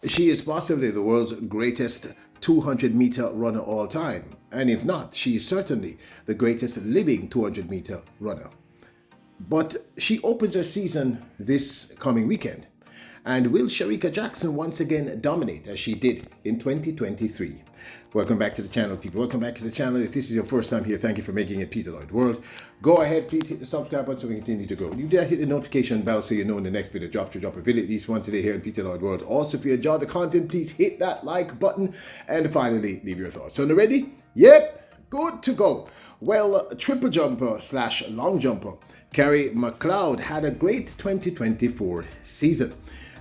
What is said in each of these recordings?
She is possibly the world's greatest 200-meter runner all time. And if not, she is certainly the greatest living 200-meter runner. But she opens her season this coming weekend. And will Shericka Jackson once again dominate as she did in 2023? Welcome back to the channel, people. Welcome back to the channel. If this is your first time here, thank you for making it Peter Lloyd World. Go ahead, please hit the subscribe button so we continue to grow. You dare hit the notification bell so you know when the next video drops. To drop a video at least once a day here in Peter Lloyd World. Also, if you enjoy the content, please hit that like button. And finally, leave your thoughts. So, are ready? Yep, good to go. Well, triple jumper slash long jumper Kerry McLeod had a great 2024 season.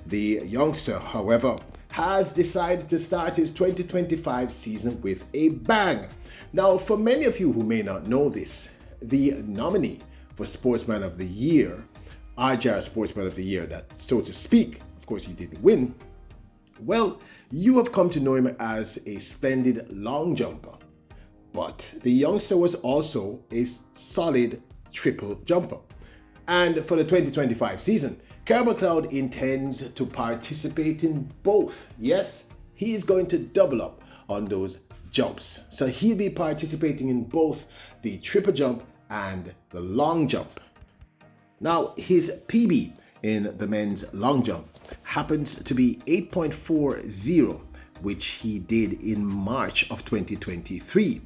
The youngster, however, has decided to start his 2025 season with a bang. Now, for many of you who may not know this, the nominee for Sportsman of the Year, RJR Sportsman of the Year, that so to speak, of course he didn't win, well, you have come to know him as a splendid long jumper. But the youngster was also a solid triple jumper. And for the 2025 season, Kerry McLeod intends to participate in both. Yes, he is going to double up on those jumps. So he'll be participating in both the triple jump and the long jump. Now, his PB in the men's long jump happens to be 8.40, which he did in March of 2023.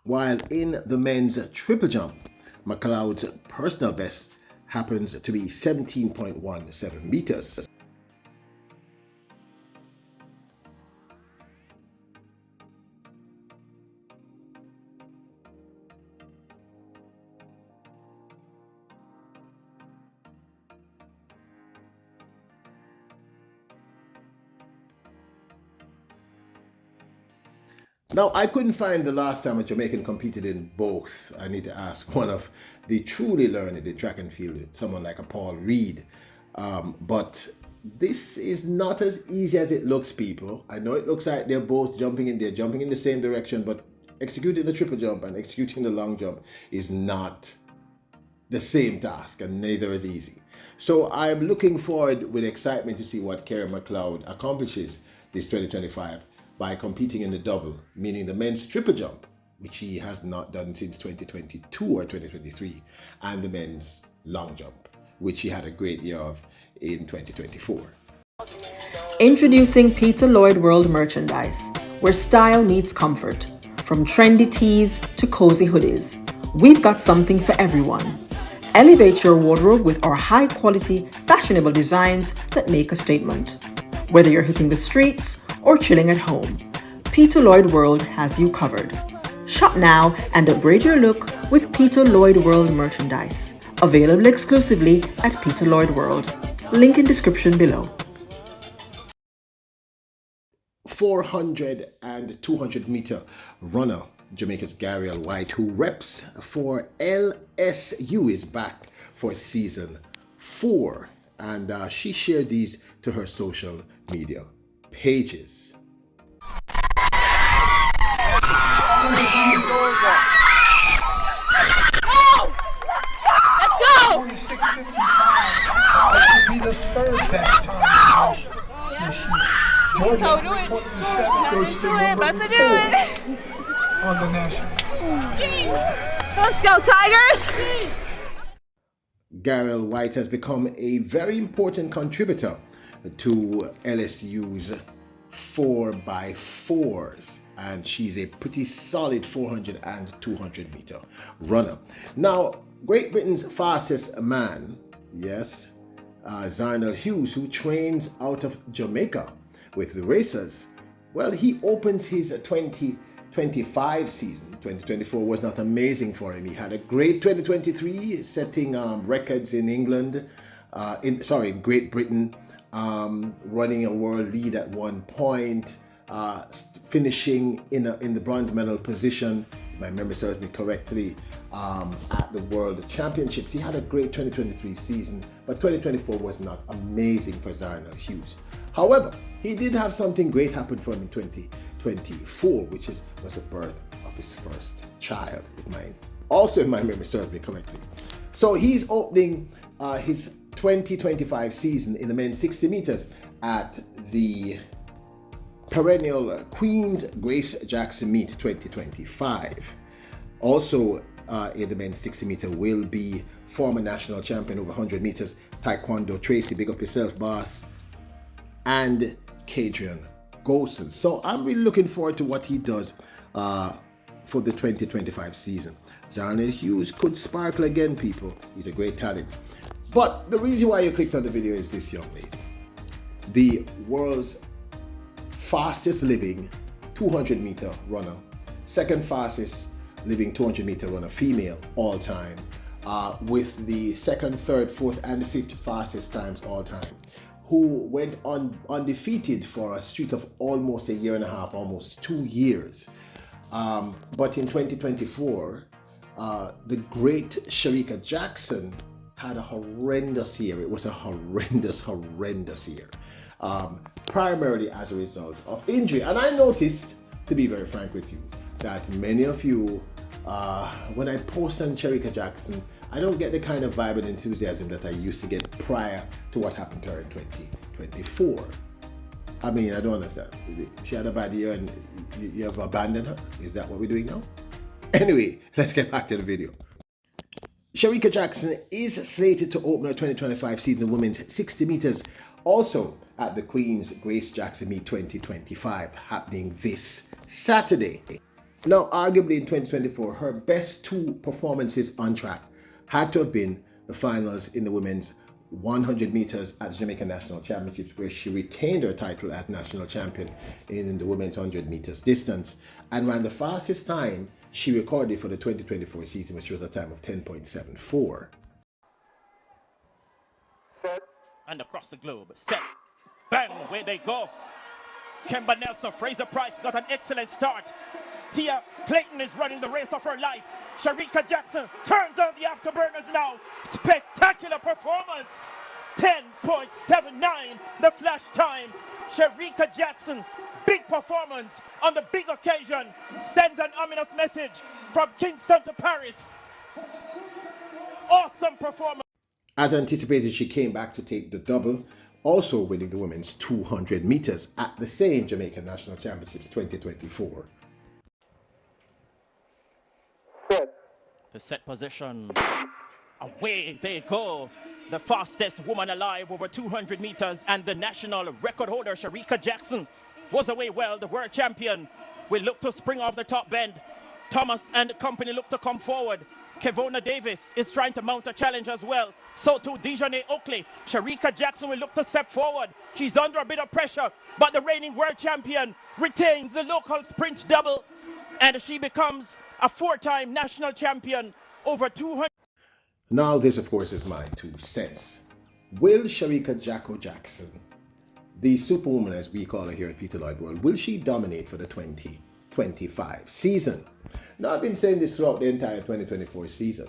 While in the men's triple jump, McLeod's personal best happens to be 17.17 meters. Now, I couldn't find the last time a Jamaican competed in both. I need to ask one of the truly learned in track and field, someone like a Paul Reed. But this is not as easy as it looks, people. I know it looks like they're both they're jumping in the same direction, but executing the triple jump and executing the long jump is not the same task, and neither is easy. So I'm looking forward with excitement to see what Kerry McLeod accomplishes this 2025 by competing in the double, meaning the men's triple jump, which he has not done since 2022 or 2023, and the men's long jump, which he had a great year of in 2024. Introducing Peter Lloyd World merchandise, where style meets comfort. From trendy tees to cozy hoodies, we've got something for everyone. Elevate your wardrobe with our high-quality, fashionable designs that make a statement. Whether you're hitting the streets or chilling at home, Peter Lloyd World has you covered. Shop now and upgrade your look with Peter Lloyd World merchandise. Available exclusively at Peter Lloyd World. Link in description below. 400 and 200 meter runner, Jamaica's Zharnel White, who reps for LSU, is back for season 4. And she shared these to her social media pages. Let's go! 26:55. That would be the third best time. So do it. Let's do it. On the national. Let's go, Tigers! Zharnel White has become a very important contributor to LSU's 4x4s, and she's a pretty solid 400 and 200 meter runner. Now, Great Britain's fastest man, yes, Zharnel Hughes, who trains out of Jamaica with the racers, well, he opens his 2025 season. 2024 was not amazing for him. He had a great 2023, setting records in England, in Great Britain, running a world lead at one point, finishing in the bronze medal position my memory serves me correctly, at the World Championships. He had a great 2023 season, but 2024 was not amazing for Zharnel Hughes. However, he did have something great happen for him in 2024, which was the birth of his first child, if my memory serves me correctly. So he's opening his 2025 season in the men's 60 meters at the perennial Queen's Grace Jackson Meet 2025. Also in the men's 60 meter will be former national champion over 100 meters Taekwondo Tracy, big up yourself boss, and Kadrian Golson. So I'm really looking forward to what he does for the 2025 season. Zharnel Hughes could sparkle again, people. He's a great talent. But the reason why you clicked on the video is this young lady, the world's fastest living 200 meter runner, second fastest living 200 meter runner, female all time, with the second, third, fourth, and fifth fastest times all time, who went undefeated for a streak of almost a year and a half, almost 2 years. But in 2024, the great Shericka Jackson had a horrendous year. It was a horrendous year. Primarily as a result of injury. And I noticed, to be very frank with you, that many of you, when I post on Shericka Jackson, I don't get the kind of vibe and enthusiasm that I used to get prior to what happened to her in 2024. I mean, I don't understand. She had a bad year and you have abandoned her? Is that what we're doing now? Anyway, let's get back to the video. Shericka Jackson is slated to open her 2025 season of women's 60 meters also at the Queen's Grace Jackson Meet 2025, happening this Saturday. Now, arguably in 2024, her best two performances on track had to have been the finals in the women's 100 meters at the Jamaican National Championships, where she retained her title as national champion in the women's 100 meters distance and ran the fastest time she recorded for the 2024 season, which was a time of 10.74. Set. And across the globe. Set. Bang, where they go. Kemba Nelson, Fraser Price got an excellent start. Tia Clayton is running the race of her life. Shericka Jackson turns on the afterburners now. Spectacular performance. 10.79, the flash time. Shericka Jackson, big performance on the big occasion, sends an ominous message from Kingston to Paris. Awesome performance. As anticipated, she came back to take the double, also winning the women's 200 meters at the same Jamaican National Championships 2024. Set. The set position. Away they go. The fastest woman alive over 200 meters and the national record holder, Shericka Jackson, was away well. The world champion will look to spring off the top bend. Thomas and company look to come forward. Kevona Davis is trying to mount a challenge as well. So too Dejanay Oakley. Shericka Jackson will look to step forward. She's under a bit of pressure, but the reigning world champion retains the local sprint double, and she becomes a four-time national champion over 200. Now this, of course, is my 2 cents. Will Shericka Jacko Jackson, the superwoman as we call her here at Peter Lloyd World, will she dominate for the 2025 season? Now, I've been saying this throughout the entire 2024 season.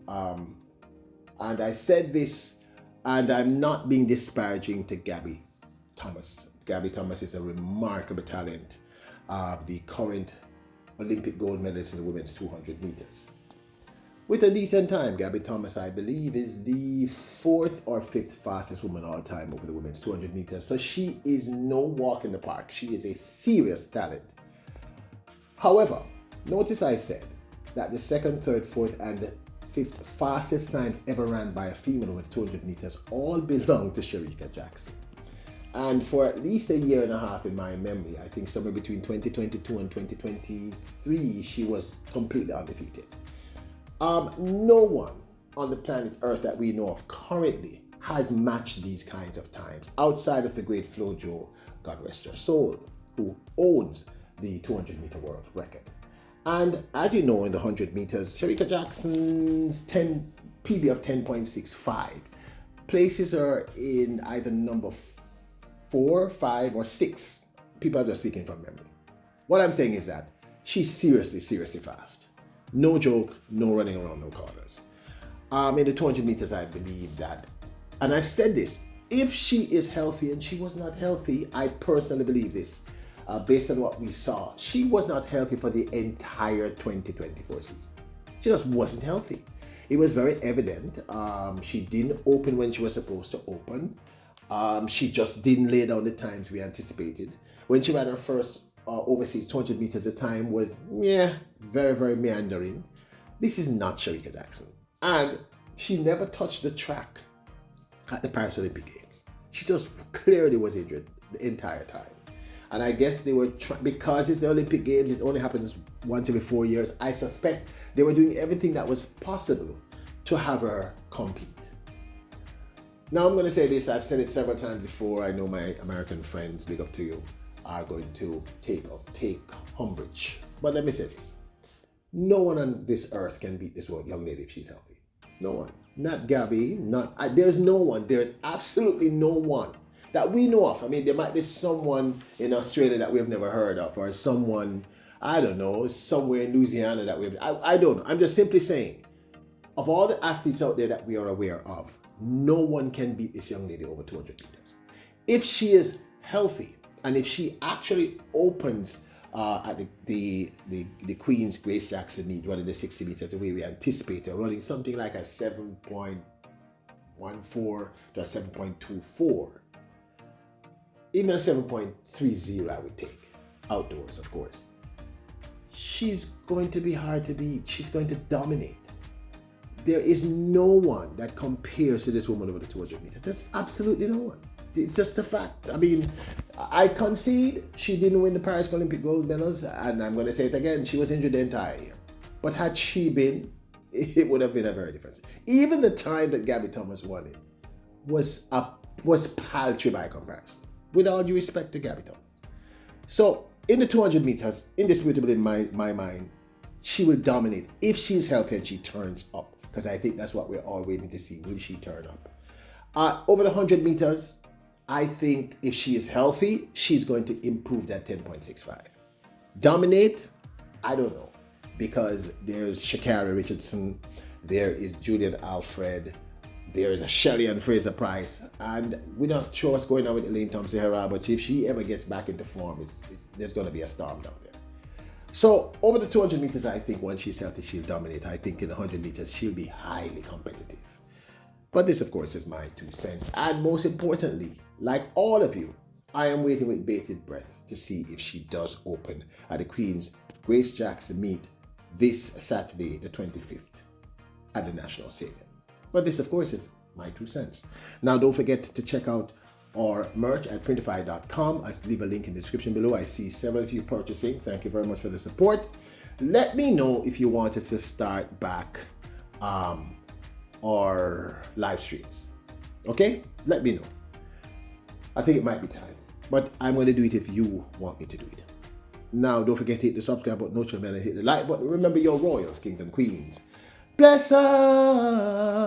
And I said this, and I'm not being disparaging to Gabby Thomas. Gabby Thomas is a remarkable talent, the current Olympic gold medalist in the women's 200 meters. With a decent time, Gabby Thomas, I believe, is the 4th or 5th fastest woman all time over the women's 200 meters. So she is no walk in the park. She is a serious talent. However, notice I said that the 2nd, 3rd, 4th, and 5th fastest times ever ran by a female over 200 meters all belong to Shericka Jackson. And for at least a year and a half in my memory, I think somewhere between 2022 and 2023, she was completely undefeated. No one on the planet Earth that we know of currently has matched these kinds of times outside of the great Flojo, God rest her soul, who owns the 200 meter world record. And as you know, in the 100 meters, Shericka Jackson's PB of 10.65 places her in either number 4, 5, or 6. People are just speaking from memory. What I'm saying is that she's seriously, seriously fast. No joke, no running around, no corners. In the 200 meters, I believe that, and I've said this, if she is healthy, and she was not healthy, I personally believe this, based on what we saw, she was not healthy for the entire 2024 season. She just wasn't healthy. It was very evident. She didn't open when she was supposed to open. She just didn't lay down the times we anticipated. When she ran her first overseas 200 meters, the time was, very, very meandering. This is not Shericka Jackson. And she never touched the track at the Paris Olympic Games. She just clearly was injured the entire time. And I guess they were, because it's the Olympic Games, it only happens once every 4 years. I suspect they were doing everything that was possible to have her compete. Now I'm going to say this, I've said it several times before. I know my American friends, big up to you, are going to take umbrage. But let me say this. No one on this earth can beat this young lady if she's healthy. No one. Not Gabby, there's no one. There's absolutely no one that we know of. I mean, there might be someone in Australia that we've never heard of, or someone, I don't know, somewhere in Louisiana that I don't know. I'm just simply saying, of all the athletes out there that we are aware of, no one can beat this young lady over 200 meters. If she is healthy, and if she actually opens at the Queen's Grace Jackson meet, running the 60 meters the way we anticipate her, running something like a 7.14 to a 7.24, even a 7.30 I would take, outdoors of course. She's going to be hard to beat. She's going to dominate. There is no one that compares to this woman over the 200 meters. There's absolutely no one. It's just a fact. I mean, I concede she didn't win the Paris Olympic gold medals, and I'm going to say it again, she was injured the entire year. But had she been, it would have been a very different. Even the time that Gabby Thomas won it was paltry by comparison, with all due respect to Gabby Thomas. So in the 200 meters, indisputably in my mind, she will dominate if she's healthy and she turns up, because I think that's what we're all waiting to see. Will she turn up? Over the 100 meters, I think if she is healthy, she's going to improve that 10.65. Dominate? I don't know. Because there's Sha'Carri Richardson, there is Julian Alfred, there is a Shelley and Fraser Price, and we're not sure what's going on with Elaine Thompson-Herah, but if she ever gets back into form, there's going to be a storm down there. So over the 200 meters, I think once she's healthy, she'll dominate. I think in the 100 meters, she'll be highly competitive. But this, of course, is my 2 cents. And most importantly, like all of you, I am waiting with bated breath to see if she does open at the Queen's Grace Jackson meet this Saturday, the 25th, at the National Stadium. But this, of course, is my 2 cents. Now, don't forget to check out our merch at printify.com. I leave a link in the description below. I see several of you purchasing. Thank you very much for the support. Let me know if you want us to start back our live streams. Okay? Let me know. I think it might be time. But I'm going to do it if you want me to do it. Now, don't forget to hit the subscribe button, notification bell, and hit the like button. Remember, your royals, kings and queens. Bless us.